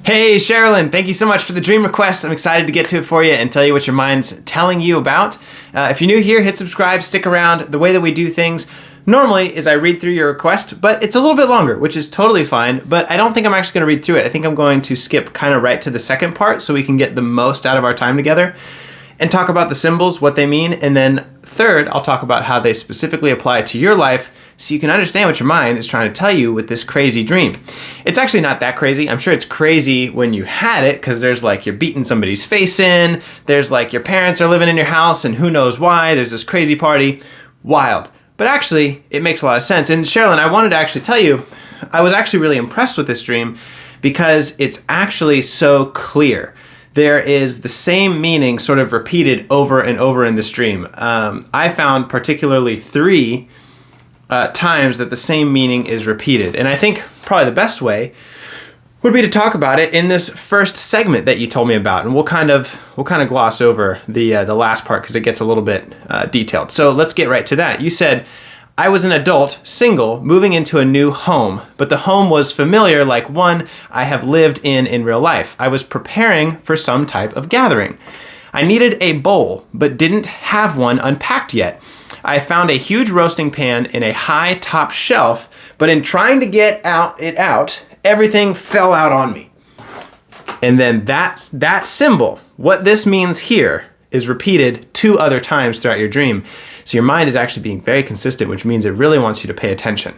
Hey, Cherilyn, thank you so much for the dream request. I'm excited to get to it for you and tell you what your mind's telling you about. If you're new here, hit subscribe, stick around. The way that we do things normally is I read through your request, but it's a little bit longer, which is totally fine, but I don't think I'm actually going to read through it. I think I'm going to skip kind of right to the second part so we can get the most out of our time together and talk about the symbols, what they mean, and then third, I'll talk about how they specifically apply to your life so you can understand what your mind is trying to tell you with this crazy dream. It's actually not that crazy. I'm sure it's crazy when you had it because there's like you're beating somebody's face in, there's like your parents are living in your house and who knows why, there's this crazy party. Wild. But actually, it makes a lot of sense. And Cherilyn, I wanted to actually tell you, I was actually really impressed with this dream because it's actually so clear. There is the same meaning sort of repeated over and over in this dream. I found particularly three times that the same meaning is repeated. And I think probably the best way would be to talk about it in this first segment that you told me about. And we'll kind of gloss over the last part because it gets a little bit detailed. So let's get right to that. You said, I was an adult, single, moving into a new home, but the home was familiar like one I have lived in real life. I was preparing for some type of gathering. I needed a bowl, but didn't have one unpacked yet. I found a huge roasting pan in a high top shelf, but in trying to get it out, everything fell out on me. And then that symbol, what this means here, is repeated 2 other times throughout your dream. So your mind is actually being very consistent, which means it really wants you to pay attention.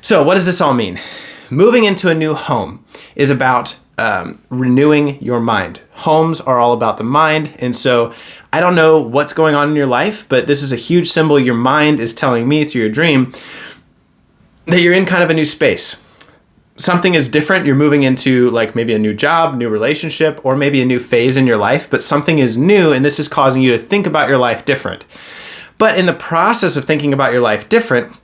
So what does this all mean? Moving into a new home is about renewing your mind. Homes are all about the mind. And so I don't know what's going on in your life, but this is a huge symbol. Your mind is telling me through your dream that you're in kind of a new space. Something is different. You're moving into like maybe a new job, new relationship, or maybe a new phase in your life, but something is new and this is causing you to think about your life different. But in the process of thinking about your life different,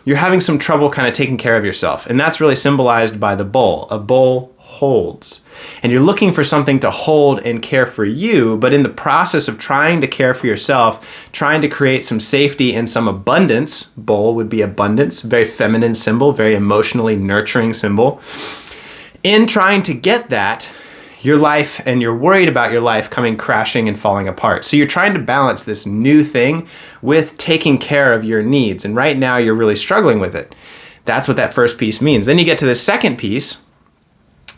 you're having some trouble kind of taking care of yourself. And that's really symbolized by the bowl. A bowl holds. And you're looking for something to hold and care for you, but in the process of trying to care for yourself, trying to create some safety and some abundance, bowl would be abundance, very feminine symbol, very emotionally nurturing symbol. In trying to get that, your life and you're worried about your life coming crashing and falling apart. So you're trying to balance this new thing with taking care of your needs. And right now you're really struggling with it. That's what that first piece means. Then you get to the second piece.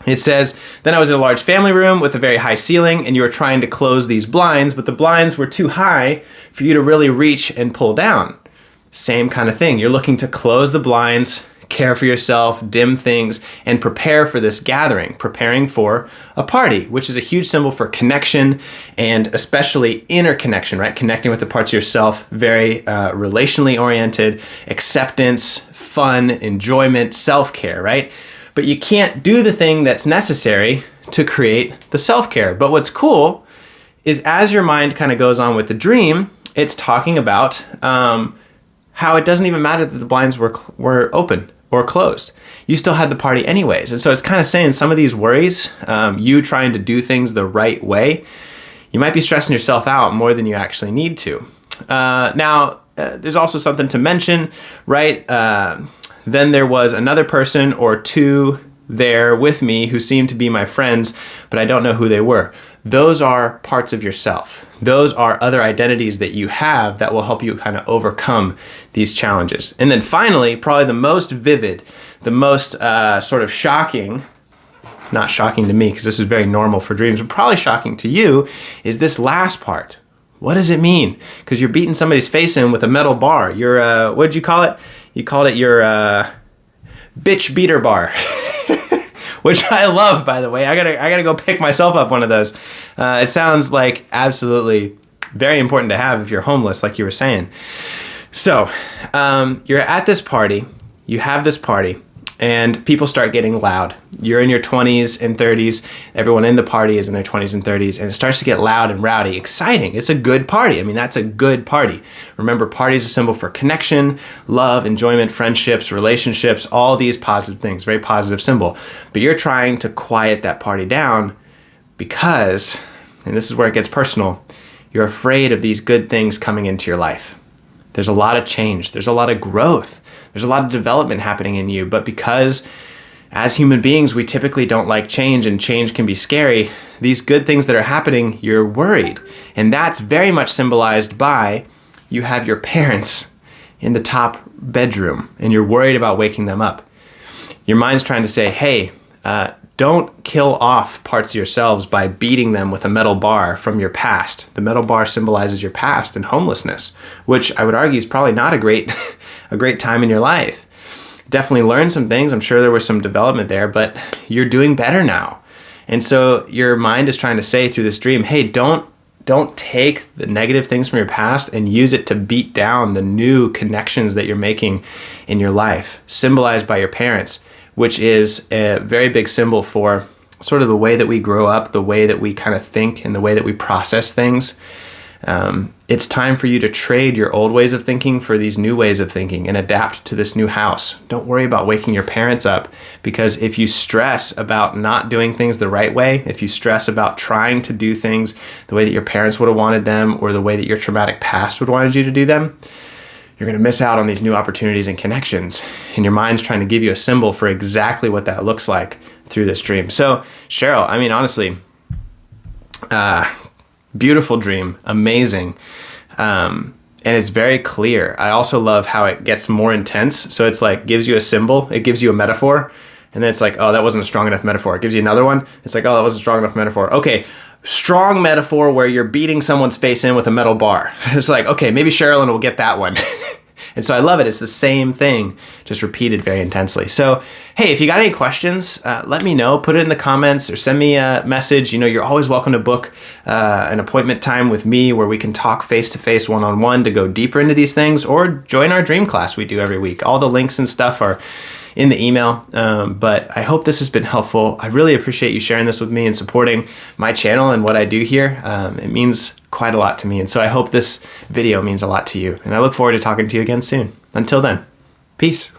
It says, then I was in a large family room with a very high ceiling and you were trying to close these blinds, but the blinds were too high for you to really reach and pull down. Same kind of thing. You're looking to close the blinds, care for yourself, dim things, and prepare for this gathering, preparing for a party, which is a huge symbol for connection and especially inner connection, right? Connecting with the parts of yourself, very relationally oriented, acceptance, fun, enjoyment, self-care, right? But you can't do the thing that's necessary to create the self-care. But what's cool is as your mind kind of goes on with the dream, it's talking about how it doesn't even matter that the blinds were open or closed. You still had the party anyways. And so it's kind of saying some of these worries, you trying to do things the right way, you might be stressing yourself out more than you actually need to. Now, there's also something to mention, right? Then there was another person or two there with me who seemed to be my friends, but I don't know who they were. Those are parts of yourself. Those are other identities that you have that will help you kind of overcome these challenges. And then finally, probably the most vivid, the most sort of shocking, not shocking to me because this is very normal for dreams, but probably shocking to you, is this last part. What does it mean? Because you're beating somebody's face in with a metal bar. You're, what'd you call it? You called it your bitch beater bar, which I love, by the way. I gotta go pick myself up one of those. It sounds like absolutely very important to have if you're homeless, like you were saying. So you're at this party, you have this party, and people start getting loud. You're in your 20s and 30s. Everyone in the party is in their 20s and 30s, and it starts to get loud and rowdy, exciting. It's a good party. I mean, that's a good party. Remember, party is a symbol for connection, love, enjoyment, friendships, relationships, all these positive things, very positive symbol. But you're trying to quiet that party down because, and this is where it gets personal, you're afraid of these good things coming into your life. There's a lot of change. There's a lot of growth. There's a lot of development happening in you, but because as human beings, we typically don't like change, and change can be scary. These good things that are happening, you're worried. And that's very much symbolized by you have your parents in the top bedroom and you're worried about waking them up. Your mind's trying to say, hey, don't kill off parts of yourselves by beating them with a metal bar from your past. The metal bar symbolizes your past and homelessness, which I would argue is probably not a great time in your life. Definitely learned some things. I'm sure there was some development there, but you're doing better now. And so your mind is trying to say through this dream, hey, don't take the negative things from your past and use it to beat down the new connections that you're making in your life, symbolized by your parents, which is a very big symbol for sort of the way that we grow up, the way that we kind of think, and the way that we process things. It's time for you to trade your old ways of thinking for these new ways of thinking and adapt to this new house. Don't worry about waking your parents up, because if you stress about not doing things the right way, if you stress about trying to do things the way that your parents would have wanted them or the way that your traumatic past would wanted you to do them, you're going to miss out on these new opportunities and connections. And your mind's trying to give you a symbol for exactly what that looks like through this dream. So, Cheryl, I mean, honestly, beautiful dream, amazing. And it's very clear. I also love how it gets more intense. So it's like, gives you a symbol, it gives you a metaphor, and then it's like, oh, that wasn't a strong enough metaphor. It gives you another one. It's like, oh, that wasn't a strong enough metaphor. Okay, strong metaphor where you're beating someone's face in with a metal bar. It's like, okay, maybe Cherilyn will get that one. And so I love it. It's the same thing, just repeated very intensely. So, hey, if you got any questions, let me know. Put it in the comments or send me a message. You know, you're always welcome to book an appointment time with me where we can talk face-to-face, one-on-one to go deeper into these things, or join our dream class we do every week. All the links and stuff are in the email. But I hope this has been helpful. I really appreciate you sharing this with me and supporting my channel and what I do here. It means quite a lot to me. And so I hope this video means a lot to you. And I look forward to talking to you again soon. Until then, peace.